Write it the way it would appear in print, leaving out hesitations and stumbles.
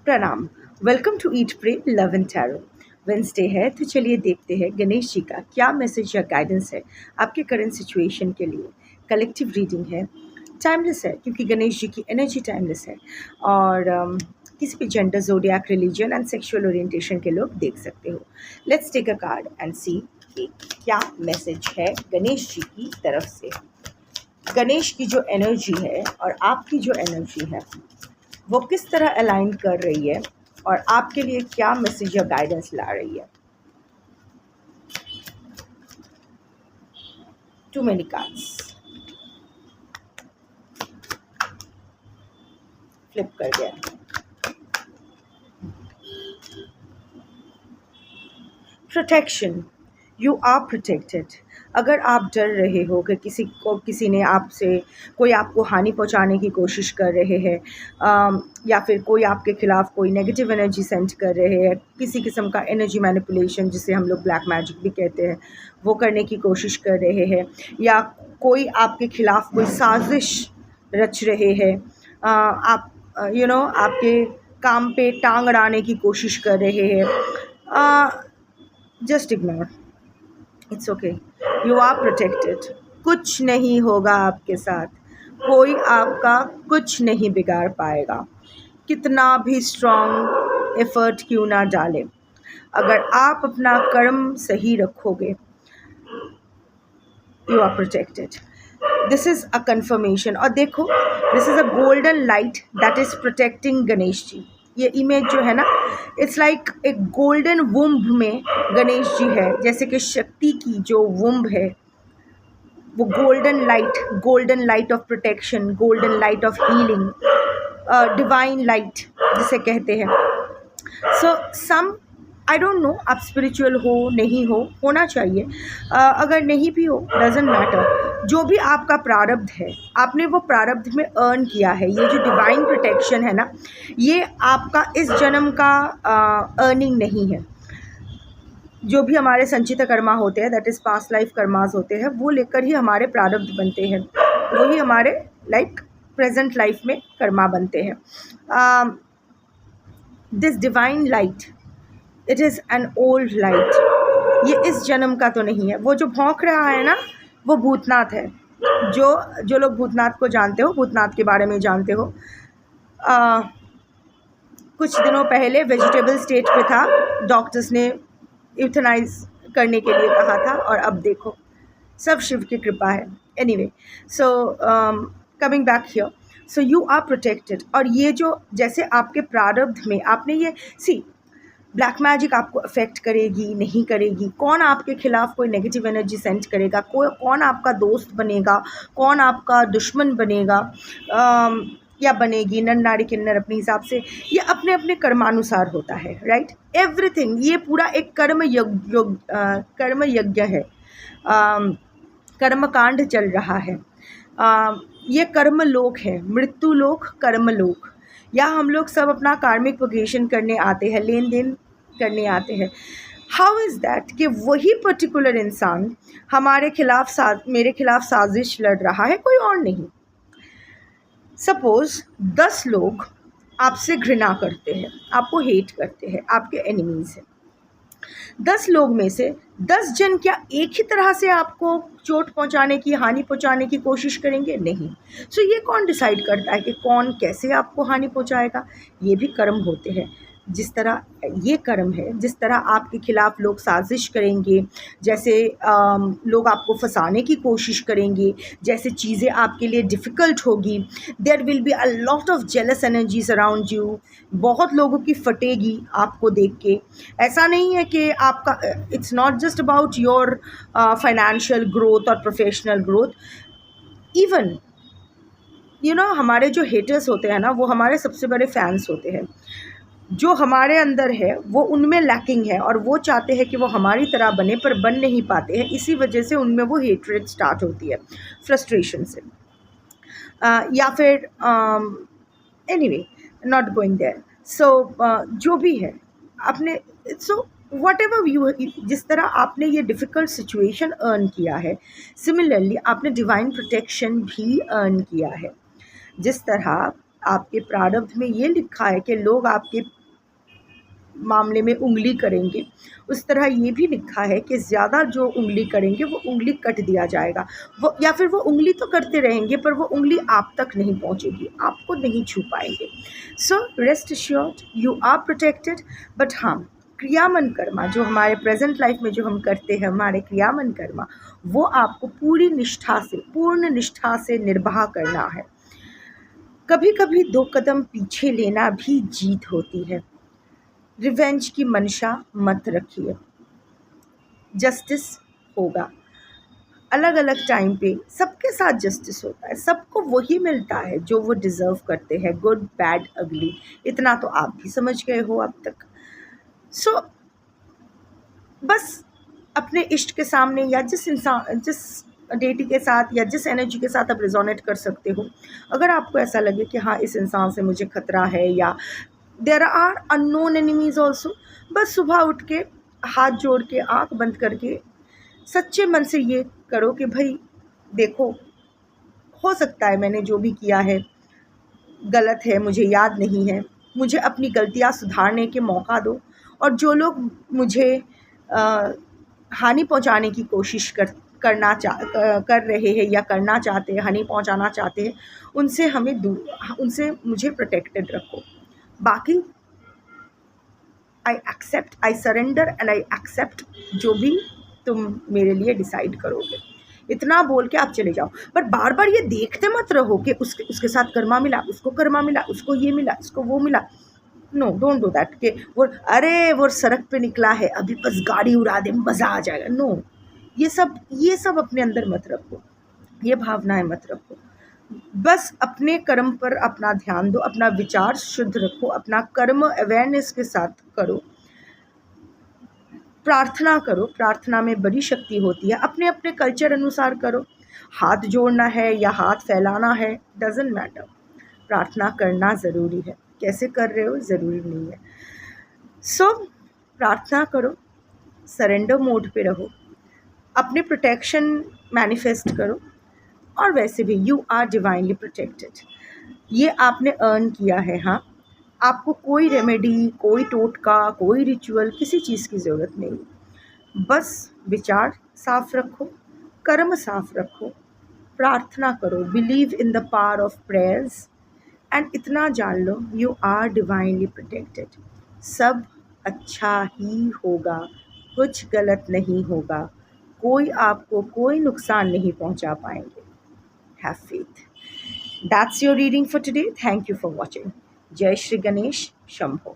प्रणाम। Welcome to eat pray love and tarot. Wednesday है तो चलिए देखते हैं गणेश जी का क्या मैसेज या गाइडेंस है आपके करंट सिचुएशन के लिए। कलेक्टिव रीडिंग है, टाइमलेस है क्योंकि गणेश जी की एनर्जी टाइमलेस है और किसी भी gender, zodiac, religion and sexual orientation के लोग देख सकते हो। Let's take a card and see कि क्या मैसेज है गणेश जी की तरफ से। गणेश की जो एनर्जी है और आपकी जो एनर्जी है वो किस तरह अलाइन कर रही है और आपके लिए क्या मैसेज या गाइडेंस ला रही है। टू मेनी कार्ड्स फ्लिप कर गया। Protection, you are protected. अगर आप डर रहे हो कि किसी ने आपसे कोई आपको हानि पहुंचाने की कोशिश कर रहे हैं या फिर कोई आपके खिलाफ कोई नेगेटिव एनर्जी सेंड कर रहे हैं, किसी किस्म का एनर्जी मैनिपुलेशन जिसे हम लोग ब्लैक मैजिक भी कहते हैं वो करने की कोशिश कर रहे हैं, या कोई आपके खिलाफ कोई साजिश रच रहे हैं, आप आपके काम पे टांग अड़ाने की कोशिश कर रहे हैं, just ignore, it's okay, you are protected. कुछ नहीं होगा आपके साथ, कोई आपका कुछ नहीं बिगाड़ पाएगा, कितना भी स्ट्रॉन्ग एफर्ट क्यों ना डाले। अगर आप अपना कर्म सही रखोगे, you are protected. This is a confirmation. और देखो, this is a golden light that is protecting Ganesh ji. ये इमेज जो है ना, इट्स लाइक एक गोल्डन वुम्ब में गणेश जी है, जैसे कि शक्ति की जो वुम्ब है वो golden light of protection, golden light of healing, divine light जिसे कहते हैं। सो सम, आई डोंट नो आप स्पिरिचुअल हो नहीं हो, होना चाहिए। अगर नहीं भी हो, डजेंट मैटर। जो भी आपका प्रारब्ध है, आपने वो प्रारब्ध में अर्न किया है। ये जो डिवाइन प्रोटेक्शन है ना, ये आपका इस जन्म का अर्निंग नहीं है। जो भी हमारे संचित कर्मा होते हैं, that is past life karmas होते हैं, वो लेकर ही हमारे प्रारब्ध बनते हैं, वही हमारे प्रेजेंट लाइफ में कर्मा बनते हैं। This divine light, it is an old light. ये इस जन्म का तो नहीं है। वो जो भौंक रहा है ना, वो भूतनाथ है। जो लोग भूतनाथ को जानते हो, भूतनाथ के बारे में जानते हो, कुछ दिनों पहले वेजिटेबल स्टेट पे था, डॉक्टर्स ने यूथनाइज करने के लिए कहा था, और अब देखो सब शिव की कृपा है। Anyway, so coming back here, so you are protected. और ये जो जैसे आपके प्रारब्ध में आपने ये ब्लैक मैजिक आपको अफेक्ट करेगी नहीं करेगी, कौन आपके खिलाफ कोई नेगेटिव एनर्जी सेंड करेगा, कौन आपका दोस्त बनेगा, कौन आपका दुश्मन बनेगा या बनेगी, नर नारी किन्नर अपने हिसाब से, ये अपने अपने कर्मानुसार होता है, राइट। एवरीथिंग, ये पूरा एक कर्म यज्ञ है, कर्मकांड चल रहा है। ये कर्म लोक है, मृत्यु लोक, कर्म लोक। या हम लोग सब अपना कार्मिक वोकेशन करने आते हैं, लेन देन करने आते हैं। हाउ इज़ दैट कि वही पर्टिकुलर इंसान हमारे खिलाफ मेरे खिलाफ साजिश लड़ रहा है, कोई और नहीं। सपोज़ 10 लोग आपसे घृणा करते हैं, आपको हेट करते हैं, आपके एनिमीज़ हैं। 10 लोग में से 10 जन क्या एक ही तरह से आपको चोट पहुंचाने की, हानि पहुंचाने की कोशिश करेंगे? नहीं। सो ये कौन डिसाइड करता है कि कौन कैसे आपको हानि पहुंचाएगा? ये भी कर्म होते हैं। जिस तरह ये कर्म है, जिस तरह आपके खिलाफ लोग साजिश करेंगे, जैसे लोग आपको फंसाने की कोशिश करेंगे, जैसे चीज़ें आपके लिए डिफ़िकल्ट होगी, there will be a lot of jealous energies around you. बहुत लोगों की फटेगी आपको देख के। ऐसा नहीं है कि आपका, it's not just about your financial growth और प्रोफेशनल ग्रोथ। इवन हमारे जो हेटर्स होते हैं ना, वो हमारे सबसे बड़े फैंस होते हैं। जो हमारे अंदर है वो उनमें लैकिंग है, और वो चाहते हैं कि वो हमारी तरह बने, पर बन नहीं पाते हैं। इसी वजह से उनमें वो हेट्रेड स्टार्ट होती है, फ्रस्ट्रेशन से, या फिर एनीवे, नॉट गोइंग देयर। सो जो भी है आपने, सो वट एवर यू, जिस तरह आपने ये डिफ़िकल्ट सिचुएशन अर्न किया है, सिमिलरली आपने डिवाइन प्रोटेक्शन भी अर्न किया है। जिस तरह आपके प्रारब्ध में ये लिखा है कि लोग आपके मामले में उंगली करेंगे, उस तरह ये भी लिखा है कि ज़्यादा जो उंगली करेंगे वो उंगली कट दिया जाएगा, वो या फिर वो उंगली तो करते रहेंगे पर वो उंगली आप तक नहीं पहुंचेगी, आपको नहीं छू पाएंगे। So rest assured, you are protected. But हाँ, क्रियामन कर्मा जो हमारे प्रेजेंट लाइफ में जो हम करते हैं, हमारे क्रियामन कर्मा, वो आपको पूरी निष्ठा से, पूर्ण निष्ठा से निर्वाह करना है। कभी कभी 2 कदम पीछे लेना भी जीत होती है। रिवेंज की मंशा मत रखिए, जस्टिस होगा। अलग अलग टाइम पे सबके साथ जस्टिस होता है, सबको वही मिलता है जो वो डिज़र्व करते हैं, गुड बैड अगली। इतना तो आप भी समझ गए हो अब तक। सो बस अपने इष्ट के सामने या जिस डेटी के साथ या जिस एनर्जी के साथ आप रिजोनेट कर सकते हो, अगर आपको ऐसा लगे कि हाँ इस इंसान से मुझे खतरा है या there are unknown enemies also, बस सुबह उठ के हाथ जोड़ के आँख बंद करके सच्चे मन से ये करो कि भाई देखो, हो सकता है मैंने जो भी किया है गलत है, मुझे याद नहीं है, मुझे अपनी गलतियाँ सुधारने के मौका दो। और जो लोग मुझे हानि पहुंचाने की कोशिश कर रहे हैं या करना चाहते हैं, हानि पहुंचाना चाहते हैं, उनसे हमें दूर, उनसे मुझे प्रोटेक्टेड रखो। बाकी I surrender and I accept जो भी तुम मेरे लिए डिसाइड करोगे। इतना बोल के आप चले जाओ, बट बार बार ये देखते मत रहो कि उसके साथ कर्मा मिला, उसको कर्मा मिला, उसको ये मिला, इसको वो मिला। नो, डोंट डू दैट कि वो सड़क पे निकला है, अभी बस गाड़ी उड़ा दे, मज़ा आ जाएगा। नो, ये सब अपने अंदर मत रखो, ये भावनाएं मत रखो। बस अपने कर्म पर अपना ध्यान दो, अपना विचार शुद्ध रखो, अपना कर्म अवेयरनेस के साथ करो, प्रार्थना करो। प्रार्थना में बड़ी शक्ति होती है। अपने अपने कल्चर अनुसार करो, हाथ जोड़ना है या हाथ फैलाना है, डजेंट मैटर, प्रार्थना करना ज़रूरी है। कैसे कर रहे हो ज़रूरी नहीं है। सो प्रार्थना करो, सरेंडर मोड पे रहो, अपने प्रोटेक्शन मैनिफेस्ट करो, और वैसे भी यू आर डिवाइनली प्रोटेक्टेड। ये आपने अर्न किया है। हाँ, आपको कोई रेमेडी, कोई टोटका, कोई रिचुअल, किसी चीज़ की ज़रूरत नहीं। बस विचार साफ रखो, कर्म साफ रखो, प्रार्थना करो, believe in the power of prayers, and इतना जान लो यू आर डिवाइनली प्रोटेक्टेड। सब अच्छा ही होगा, कुछ गलत नहीं होगा, कोई आपको कोई नुकसान नहीं पहुंचा पाएंगे। Have faith. That's your reading for today. Thank you for watching. Jai Shri Ganesh Shambho.